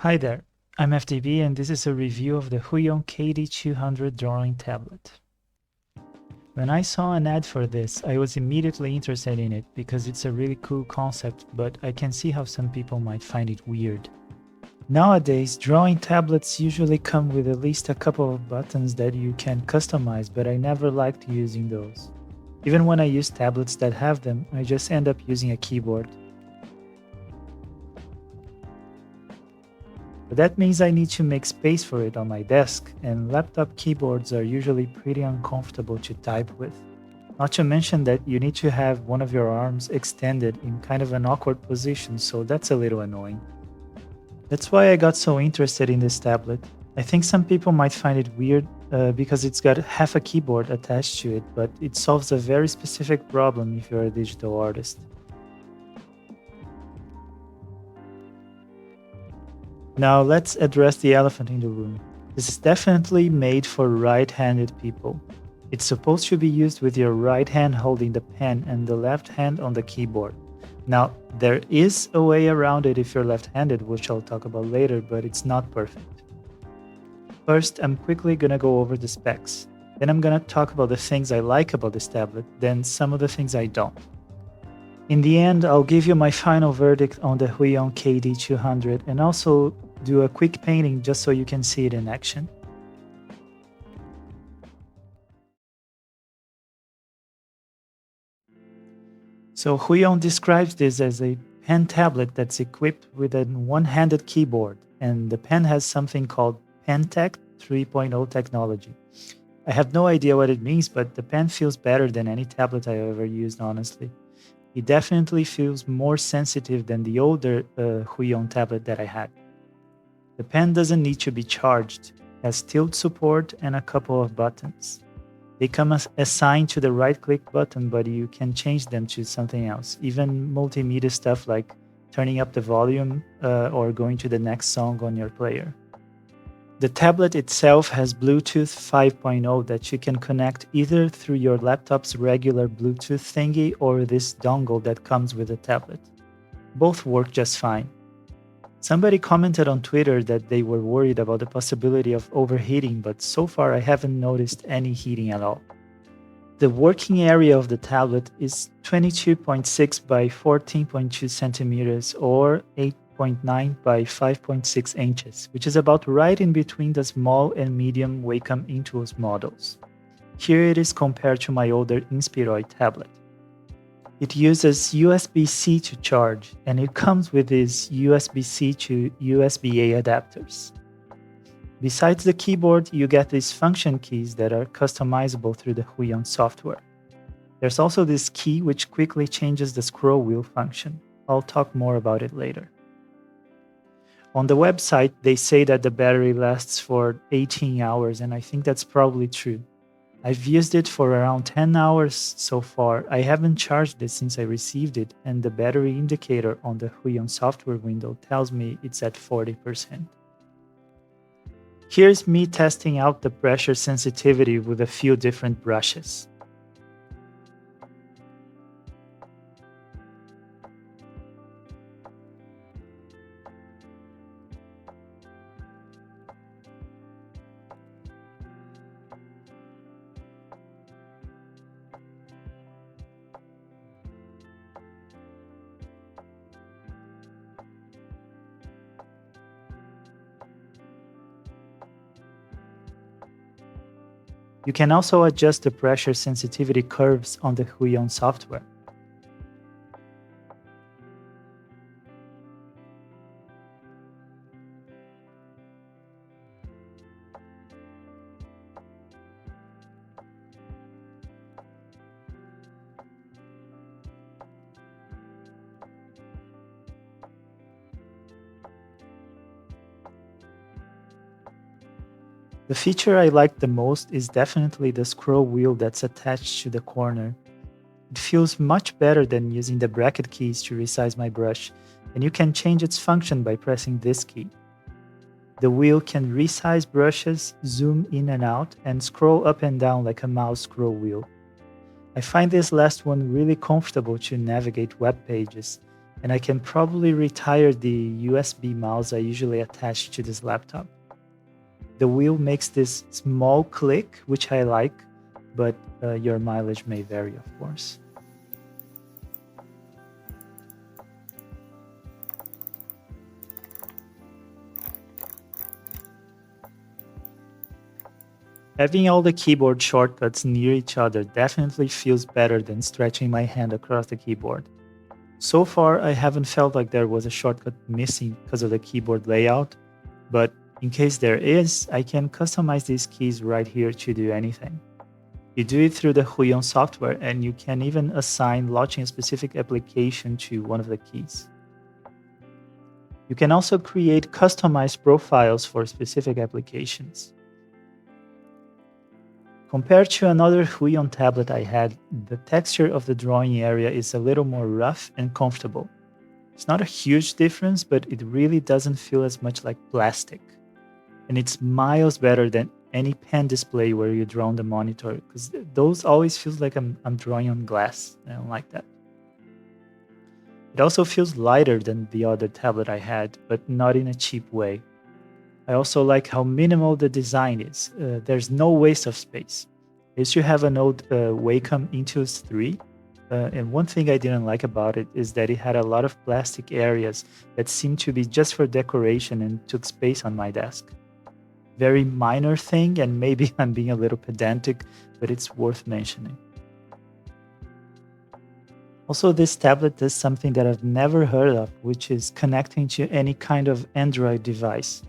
Hi there, I'm FDB and this is a review of the Huion KD200 drawing tablet. When I saw an ad for this, I was immediately interested in it because it's a really cool concept, but I can see how some people might find it weird. Nowadays, drawing tablets usually come with at least a couple of buttons that you can customize, but I never liked using those. Even when I use tablets that have them, I just end up using a keyboard. But that means I need to make space for it on my desk, and laptop keyboards are usually pretty uncomfortable to type with. Not to mention that you need to have one of your arms extended in kind of an awkward position, so that's a little annoying. That's why I got so interested in this tablet. I think some people might find it weird because it's got half a keyboard attached to it, but it solves a very specific problem if you're a digital artist. Now let's address the elephant in the room. This is definitely made for right-handed people. It's supposed to be used with your right hand holding the pen and the left hand on the keyboard. Now, there is a way around it if you're left-handed, which I'll talk about later, but it's not perfect. First, I'm quickly gonna go over the specs. Then I'm gonna talk about the things I like about this tablet, then some of the things I don't. In the end, I'll give you my final verdict on the Huion KD200 and also do a quick painting just so you can see it in action. So Huion describes this as a pen tablet that's equipped with a one-handed keyboard, and the pen has something called PenTech 3.0 technology. I have no idea what it means, but the pen feels better than any tablet I ever used, honestly. It definitely feels more sensitive than the older Huion tablet that I had. The pen doesn't need to be charged, has tilt support and a couple of buttons. They come assigned to the right-click button, but you can change them to something else, even multimedia stuff like turning up the volume or going to the next song on your player. The tablet itself has Bluetooth 5.0 that you can connect either through your laptop's regular Bluetooth thingy or this dongle that comes with the tablet. Both work just fine. Somebody commented on Twitter that they were worried about the possibility of overheating, but so far I haven't noticed any heating at all. The working area of the tablet is 22.6 by 14.2 centimeters or 8.9 by 5.6 inches, which is about right in between the small and medium Wacom Intuos models. Here it is compared to my older Inspiroy tablet. It uses USB-C to charge, and it comes with these USB-C to USB-A adapters. Besides the keyboard, you get these function keys that are customizable through the Huion software. There's also this key which quickly changes the scroll wheel function. I'll talk more about it later. On the website, they say that the battery lasts for 18 hours, and I think that's probably true. I've used it for around 10 hours so far. I haven't charged it since I received it, and the battery indicator on the Huion software window tells me it's at 40%. Here's me testing out the pressure sensitivity with a few different brushes. You can also adjust the pressure sensitivity curves on the Huion software. The feature I like the most is definitely the scroll wheel that's attached to the corner. It feels much better than using the bracket keys to resize my brush, and you can change its function by pressing this key. The wheel can resize brushes, zoom in and out, and scroll up and down like a mouse scroll wheel. I find this last one really comfortable to navigate web pages, and I can probably retire the USB mouse I usually attach to this laptop. The wheel makes this small click, which I like, but your mileage may vary, of course. Having all the keyboard shortcuts near each other definitely feels better than stretching my hand across the keyboard. So far, I haven't felt like there was a shortcut missing because of the keyboard layout, but in case there is, I can customize these keys right here to do anything. You do it through the Huion software, and you can even assign launching a specific application to one of the keys. You can also create customized profiles for specific applications. Compared to another Huion tablet I had, the texture of the drawing area is a little more rough and comfortable. It's not a huge difference, but it really doesn't feel as much like plastic. And it's miles better than any pen display where you draw on the monitor, because those always feels like I'm drawing on glass. I don't like that. It also feels lighter than the other tablet I had, but not in a cheap way. I also like how minimal the design is. There's no waste of space. I used to have an old Wacom Intuos 3, and one thing I didn't like about it is that it had a lot of plastic areas that seemed to be just for decoration and took space on my desk. Very minor thing, and maybe I'm being a little pedantic, but it's worth mentioning. Also, this tablet does something that I've never heard of, which is connecting to any kind of Android device.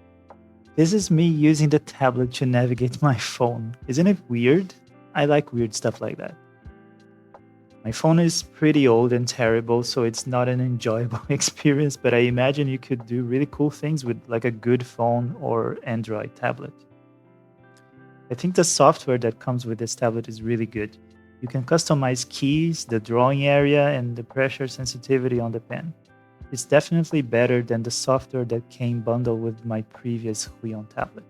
This is me using the tablet to navigate my phone. Isn't it weird? I like weird stuff like that. My phone is pretty old and terrible, so it's not an enjoyable experience, but I imagine you could do really cool things with like a good phone or Android tablet. I think the software that comes with this tablet is really good. You can customize keys, the drawing area, and the pressure sensitivity on the pen. It's definitely better than the software that came bundled with my previous Huion tablet.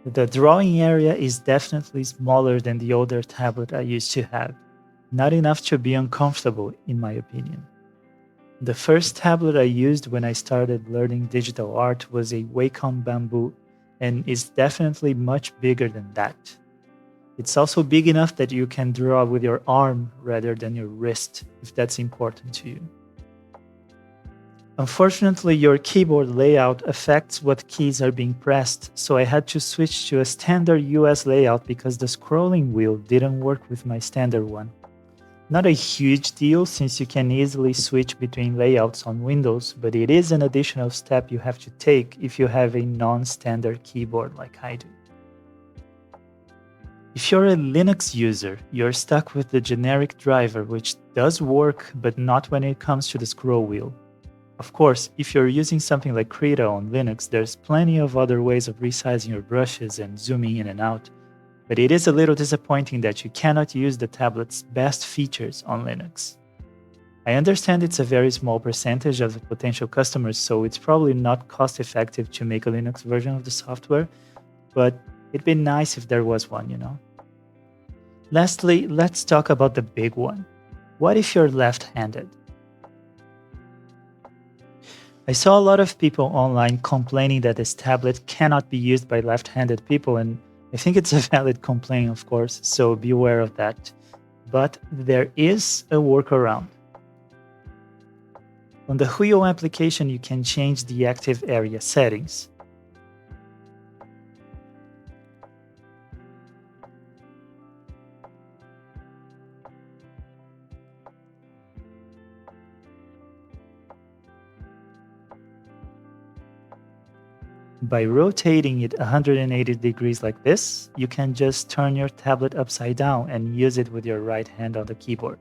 The drawing area is definitely smaller than the older tablet I used to have. Not enough to be uncomfortable, in my opinion. The first tablet I used when I started learning digital art was a Wacom Bamboo, and is definitely much bigger than that. It's also big enough that you can draw with your arm rather than your wrist, if that's important to you. Unfortunately, your keyboard layout affects what keys are being pressed, so I had to switch to a standard US layout because the scrolling wheel didn't work with my standard one. Not a huge deal since you can easily switch between layouts on Windows, but it is an additional step you have to take if you have a non-standard keyboard like I do. If you're a Linux user, you're stuck with the generic driver, which does work, but not when it comes to the scroll wheel. Of course, if you're using something like Keydial on Linux, there's plenty of other ways of resizing your brushes and zooming in and out, but it is a little disappointing that you cannot use the tablet's best features on Linux. I understand it's a very small percentage of the potential customers, so it's probably not cost-effective to make a Linux version of the software, but it'd be nice if there was one, you know? Lastly, let's talk about the big one. What if you're left-handed? I saw a lot of people online complaining that this tablet cannot be used by left-handed people, and I think it's a valid complaint, of course, so be aware of that. But there is a workaround. On the Huion application, you can change the active area settings. By rotating it 180 degrees like this, you can just turn your tablet upside down and use it with your right hand on the keyboard.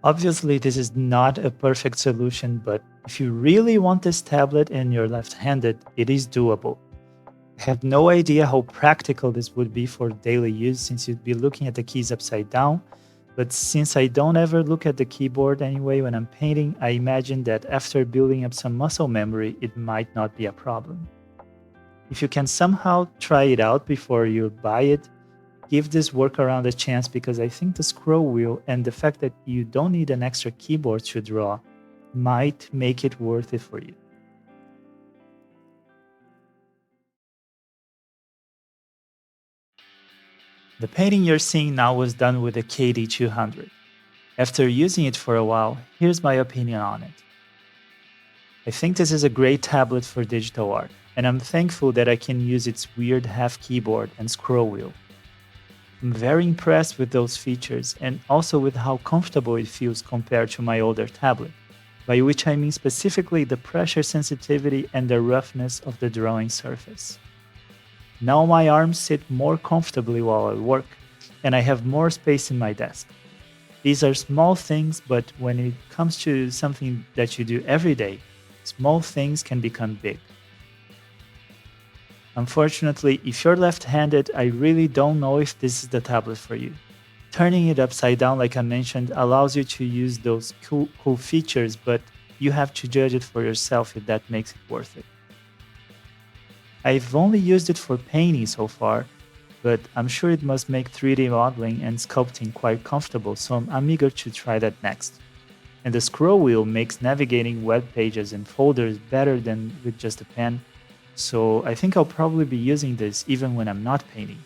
Obviously, this is not a perfect solution, but if you really want this tablet and you're left-handed, it is doable. I have no idea how practical this would be for daily use since you'd be looking at the keys upside down, But since I don't ever look at the keyboard anyway when I'm painting, I imagine that after building up some muscle memory, it might not be a problem. If you can somehow try it out before you buy it, give this workaround a chance because I think the scroll wheel and the fact that you don't need an extra keyboard to draw might make it worth it for you. The painting you're seeing now was done with the KD200. After using it for a while, here's my opinion on it. I think this is a great tablet for digital art, and I'm thankful that I can use its weird half keyboard and scroll wheel. I'm very impressed with those features and also with how comfortable it feels compared to my older tablet, by which I mean specifically the pressure sensitivity and the roughness of the drawing surface. Now my arms sit more comfortably while I work, and I have more space in my desk. These are small things, but when it comes to something that you do every day, small things can become big. Unfortunately, if you're left handed, I really don't know if this is the tablet for you. Turning it upside down, like I mentioned, allows you to use those cool features, but you have to judge it for yourself if that makes it worth it. I've only used it for painting so far, but I'm sure it must make 3D modeling and sculpting quite comfortable, so I'm eager to try that next. And the scroll wheel makes navigating web pages and folders better than with just a pen, so I think I'll probably be using this even when I'm not painting.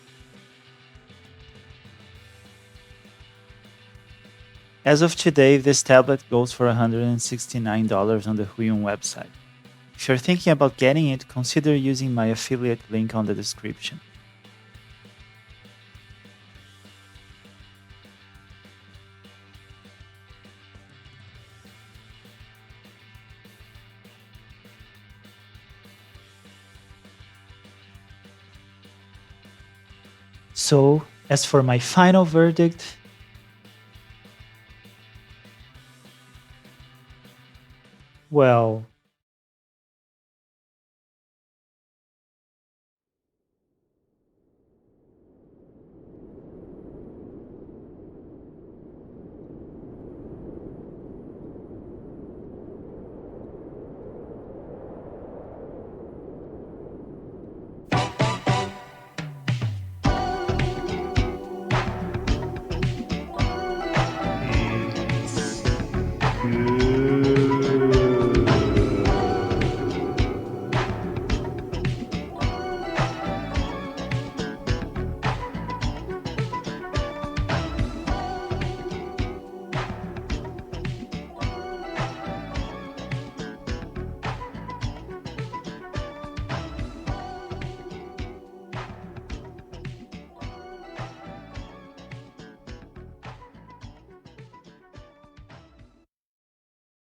As of today, this tablet goes for $169 on the Huion website. If you're thinking about getting it, consider using my affiliate link on the description. So, as for my final verdict, well,